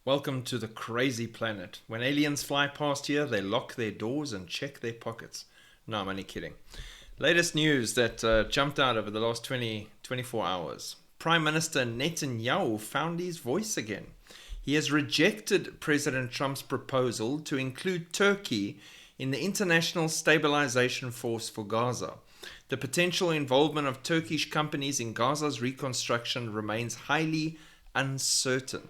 Welcome to the crazy planet. When aliens fly past here, they lock their doors and check their pockets. No, I'm only kidding. Latest news that jumped out over the last 24 hours. Prime Minister Netanyahu found his voice again. He has rejected President Trump's proposal to include Turkey in the International Stabilization Force for Gaza. The potential involvement of Turkish companies in Gaza's reconstruction remains highly uncertain.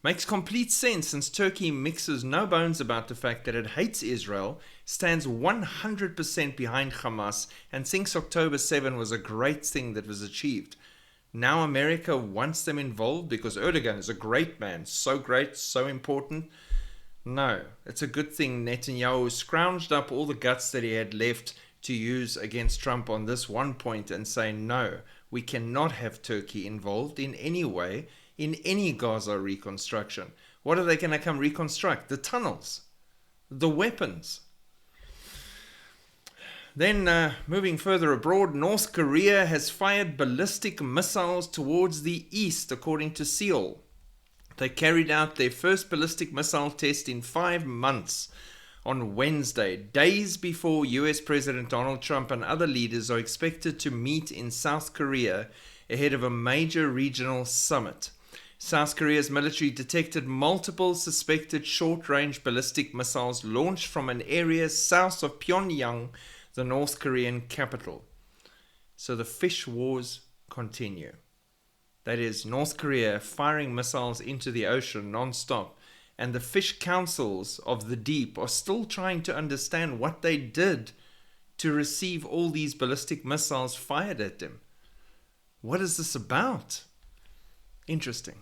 Makes complete sense since Turkey mixes no bones about the fact that it hates Israel, stands 100% behind Hamas, and thinks October 7 was a great thing that was achieved. Now America wants them involved because Erdogan is a great man, so great, so important. No, it's a good thing Netanyahu scrounged up all the guts that he had left to use against Trump on this one point and say, no, we cannot have Turkey involved in any way in any Gaza reconstruction. What are they going to come reconstruct? The tunnels, the weapons. Then, moving further abroad, North Korea has fired ballistic missiles towards the east, according to Seoul. They carried out their first ballistic missile test in 5 months on Wednesday, days before US President Donald Trump and other leaders are expected to meet in South Korea ahead of a major regional summit. South Korea's military detected multiple suspected short-range ballistic missiles launched from an area south of Pyongyang, the North Korean capital. So the fish wars continue. That is, North Korea firing missiles into the ocean non-stop, and the fish councils of the deep are still trying to understand what they did to receive all these ballistic missiles fired at them. What is this about? Interesting.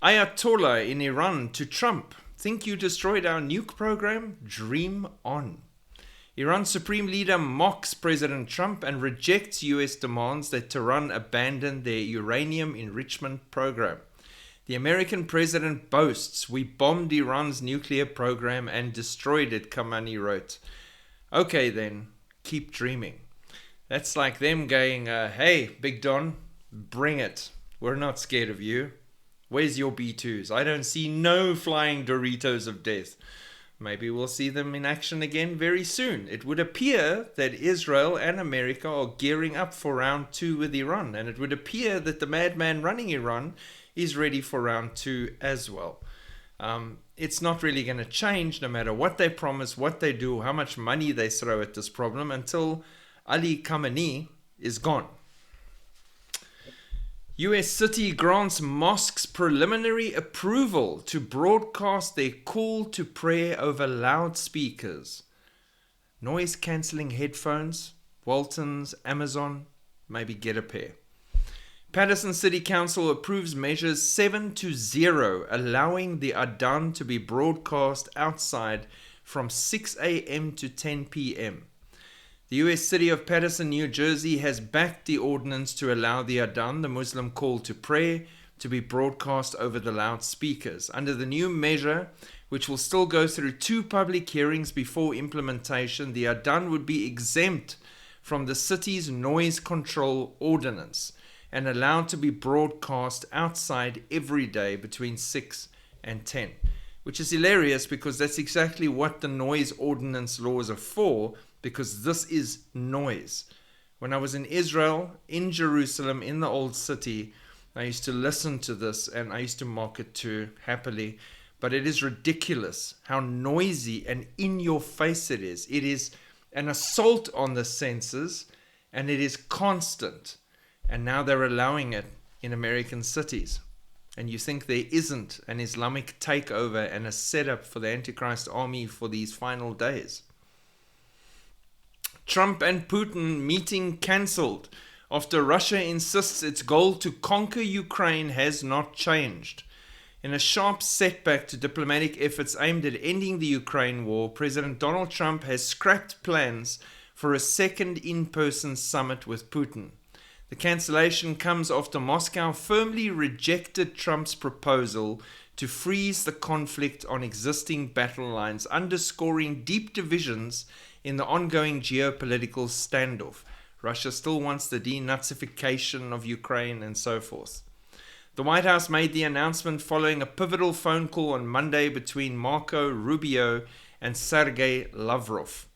Ayatollah in Iran to Trump. Think you destroyed our nuke program? Dream on. Iran's supreme leader mocks President Trump and rejects US demands that Tehran abandon their uranium enrichment program. The American president boasts, "We bombed Iran's nuclear program and destroyed it," Khamenei wrote. Okay then, keep dreaming. That's like them going, hey, Big Don, bring it. We're not scared of you. Where's your B-2s? I don't see no flying Doritos of death. Maybe we'll see them in action again very soon. It would appear that Israel and America are gearing up for round 2 with Iran, and it would appear that the madman running Iran is ready for round 2 as well. It's not really going to change no matter what they promise, what they do, how much money they throw at this problem until Ali Khamenei is gone. US city grants mosques preliminary approval to broadcast their call to prayer over loudspeakers. Noise cancelling headphones, Waltons, Amazon, maybe get a pair. Paterson City Council approves measures 7-0, allowing the Adan to be broadcast outside from 6 a.m. to 10 p.m. The U.S. city of Paterson, New Jersey has backed the ordinance to allow the Adan, the Muslim call to prayer, to be broadcast over the loudspeakers. Under the new measure, which will still go through 2 public hearings before implementation, the Adan would be exempt from the city's noise control ordinance and allowed to be broadcast outside every day between 6 and 10. Which is hilarious because that's exactly what the noise ordinance laws are for, because this is noise. When I was in Israel, in Jerusalem, in the old city, I used to listen to this and I used to mock it too happily. But it is ridiculous how noisy and in your face it is. It is an assault on the senses and it is constant. And now they're allowing it in American cities. And you think there isn't an Islamic takeover and a setup for the Antichrist army for these final days. Trump and Putin meeting cancelled after Russia insists its goal to conquer Ukraine has not changed. In a sharp setback to diplomatic efforts aimed at ending the Ukraine war, President Donald Trump has scrapped plans for a second in-person summit with Putin. The cancellation comes after Moscow firmly rejected Trump's proposal to freeze the conflict on existing battle lines, underscoring deep divisions in the ongoing geopolitical standoff. Russia still wants the denazification of Ukraine and so forth. The White House made the announcement following a pivotal phone call on Monday between Marco Rubio and Sergei Lavrov.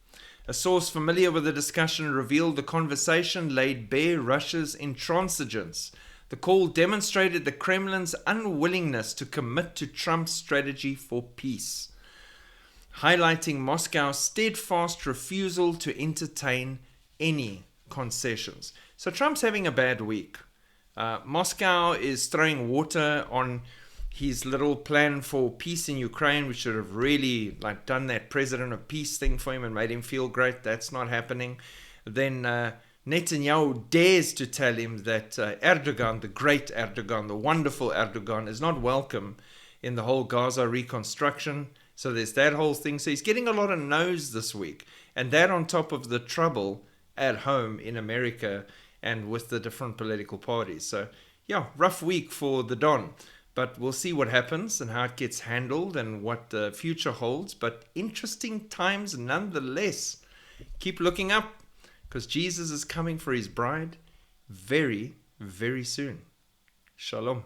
A source familiar with the discussion revealed the conversation laid bare Russia's intransigence. The call demonstrated the Kremlin's unwillingness to commit to Trump's strategy for peace, highlighting Moscow's steadfast refusal to entertain any concessions. So Trump's having a bad week. Moscow is throwing water on his little plan for peace in Ukraine, which should have really done that president of peace thing for him and made him feel great. That's not happening. Then Netanyahu dares to tell him that Erdogan, the great Erdogan, the wonderful Erdogan, is not welcome in the whole Gaza reconstruction. So there's that whole thing. So he's getting a lot of no's this week. And that on top of the trouble at home in America and with the different political parties. So yeah, rough week for the Don. But we'll see what happens and how it gets handled and what the future holds. But interesting times nonetheless. Keep looking up, because Jesus is coming for his bride very, very soon. Shalom.